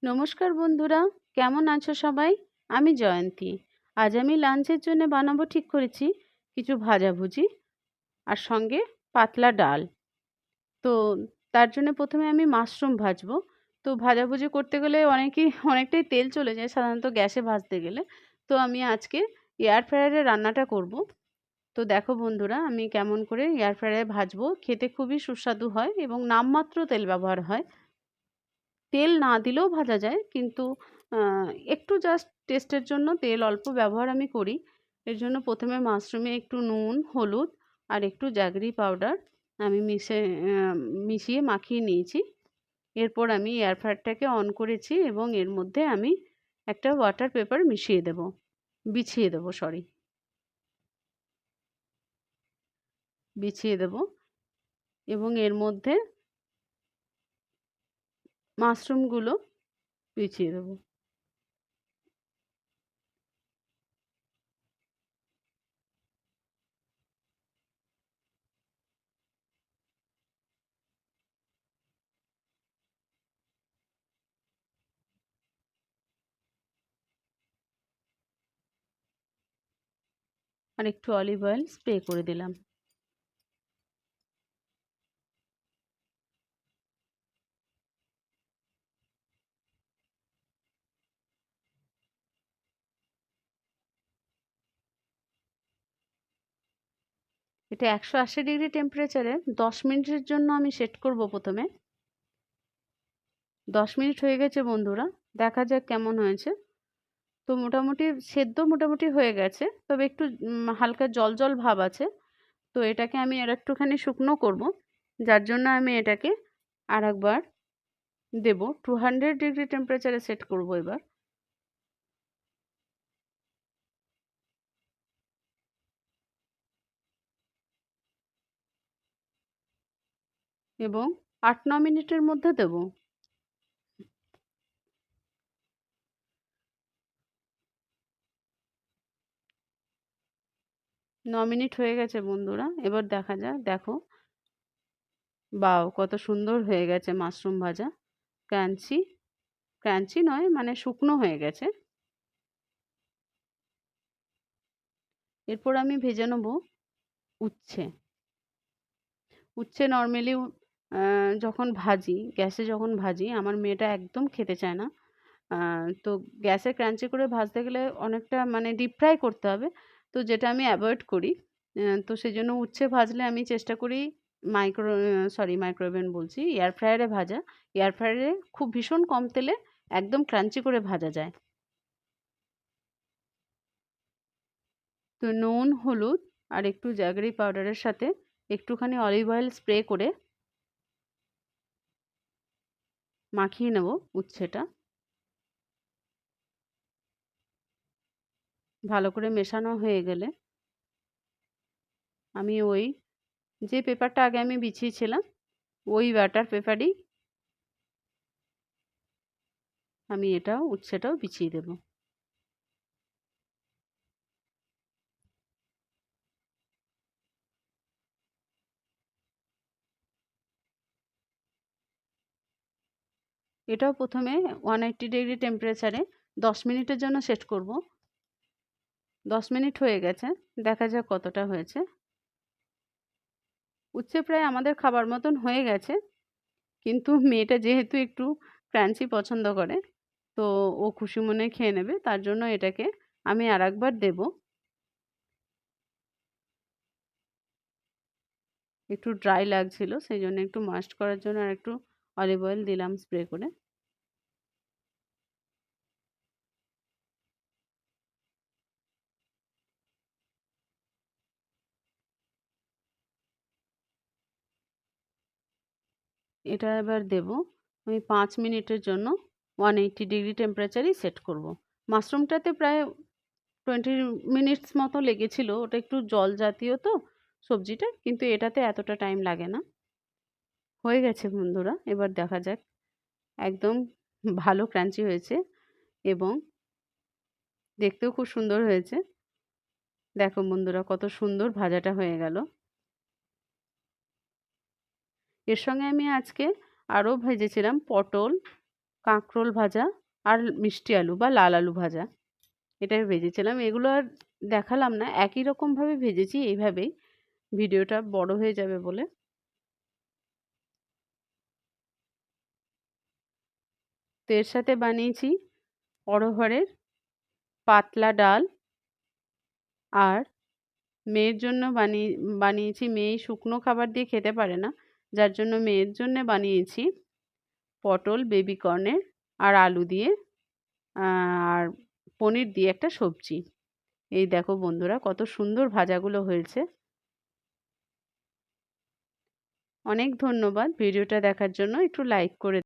নমস্কার বন্ধুরা, কেমন আছো সবাই? আমি জয়ন্তী। আজ আমি লাঞ্চের জন্য বানাবো ঠিক করেছি কিছু ভাজাভুজি আর সঙ্গে পাতলা ডাল। তো তার জন্য প্রথমে আমি মাশরুম ভাজবো। তো ভাজাভুজি করতে গেলে অনেকটাই তেল চলে যায় সাধারণত গ্যাসে ভাজতে গেলে। তো আমি আজকে এয়ার ফ্রায়ারে রান্নাটা করব। তো দেখো বন্ধুরা, আমি কেমন করে এয়ার ফ্রায়ারে ভাজবো। খেতে খুবই সুস্বাদু হয় এবং নামমাত্র তেল ব্যবহার হয়। তেল না দিলেও ভাজা যায়, কিন্তু আ একটু জাস্ট টেস্টের জন্য তেল অল্প ব্যবহার আমি করি। এর জন্য প্রথমে মাশরুমে একটু নুন, হলুদ আর একটু জ্যাগরি পাউডার আমি মিশিয়ে মাখিয়ে নিয়েছি। এরপর আমি এয়ার ফ্রায়ারটাকে অন করেছি এবং এর মধ্যে আমি একটা ওয়াটার পেপার বিছিয়ে দেবো সরি, বিছিয়ে দেবো এবং এর মধ্যে মাশরুমগুলো বিছিয়ে দেবো। আর একটু অলিভ অয়েল স্প্রে করে দিলাম। এটা 180 ডিগ্রি টেম্পারেচারে 10 মিনিটের জন্য আমি সেট করব প্রথমে। 10 মিনিট হয়ে গেছে বন্ধুরা, দেখা যাক কেমন হয়েছে। তো মোটামুটি সেদ্ধ মোটামুটি হয়ে গেছে, তবে একটু হালকা জল জল ভাব আছে। তো এটাকে আমি আর একটুখানি শুকনো করব, যার জন্য আমি এটাকে আর একবার দেব 200 ডিগ্রি টেম্পারেচারে সেট করব এবার। এবং 8-9 মিনিটের মধ্যে দেব। 9 মিনিট হয়ে গেছে বন্ধুরা, এবার দেখা যাক। দেখো, বাও কত সুন্দর হয়ে গেছে মাশরুম ভাজা। ক্রাঞ্চি, ক্রাঞ্চি নয় মানে শুকনো হয়ে গেছে। এরপর আমি ভেজে নেব উচ্ছে। উচ্ছে নরমালি যখন ভাজি আমার মেয়েটা একদম খেতে চায় না। তো গ্যাসে ক্রাঞ্চি করে ভাজতে গেলে অনেকটা মানে ডিপ ফ্রাই করতে হবে। তো যেটা আমি অ্যাভয়েড করি। তো সেজন্য উচ্ছে ভাজলে আমি চেষ্টা করি মাইক্রোওভেন বলছি, এয়ার ফ্রায়ারে ভাজা। এয়ার ফ্রায়ারে খুব ভীষণ কম তেলে একদম ক্রাঞ্চি করে ভাজা যায়। তো নুন, হলুদ আর একটু জ্যাগরি পাউডারের সাথে একটুখানি অলিভ অয়েল স্প্রে করে মাখিয়ে নেব উচ্ছেটা। ভালো করে মেশানো হয়ে গেলে আমি যে পেপারটা আগে আমি বিছিয়েছিলাম, ওই বাটার পেপারেই আমি উচ্ছেটাও বিছিয়ে দেব। এটাও প্রথমে 180 ডিগ্রি টেম্পারেচারে 10 মিনিটের জন্য সেট করব। 10 মিনিট হয়ে গেছে, দেখা যাক কতটা হয়েছে। উচ্ছে প্রায় আমাদের খাবার মতন হয়ে গেছে, কিন্তু মেয়েটা যেহেতু একটু ক্রাঞ্চি পছন্দ করে, তো ও খুশি মনে খেয়ে নেবে, তার জন্য এটাকে আমি আরেকবার দেব। একটু ড্রাই লাগছিল, সেই জন্য একটু মাস্ট করার জন্য আর একটু অলিভ অয়েল দিলাম স্প্রে করে। এটা এবার দেব। আমি 5 মিনিটের জন্য 180 ডিগ্রি টেম্পারেচারেই সেট করব। মাশরুমটাতে প্রায় 20 মিনিটস মতো লেগেছিল, ওটা একটু জল জাতীয় তো সবজিটা, কিন্তু এটাতে এতটা টাইম লাগে না। হয়ে গেছে বন্ধুরা, এবার দেখা যাক। একদম ভালো ক্রাঞ্চি হয়েছে এবং দেখতেও খুব সুন্দর হয়েছে। দেখো বন্ধুরা, কত সুন্দর ভাজাটা হয়ে গেল। এর সঙ্গে আমি আজকে আরও ভেজেছিলাম পটল, কাঁকরোল ভাজা আর মিষ্টি আলু বা লাল আলু ভাজা, এটাই ভেজেছিলাম। এগুলো আর দেখালাম না, একই রকমভাবে ভেজেছি এইভাবেই, ভিডিওটা বড় হয়ে যাবে বলে। তো এর সাথে বানিয়েছি অড়হরের পাতলা ডাল, আর মেয়ের জন্য বানিয়েছি, মেয়ে শুকনো খাবার দিয়ে খেতে পারে না, যার জন্য মেয়ের জন্য বানিয়েছি পটল বেবি কর্নের আর আলু দিয়ে আর পনির দিয়ে একটা সবজি। এই দেখো বন্ধুরা কত সুন্দর ভাজাগুলো হয়েছে। অনেক ধন্যবাদ ভিডিওটা দেখার জন্য, একটু লাইক করে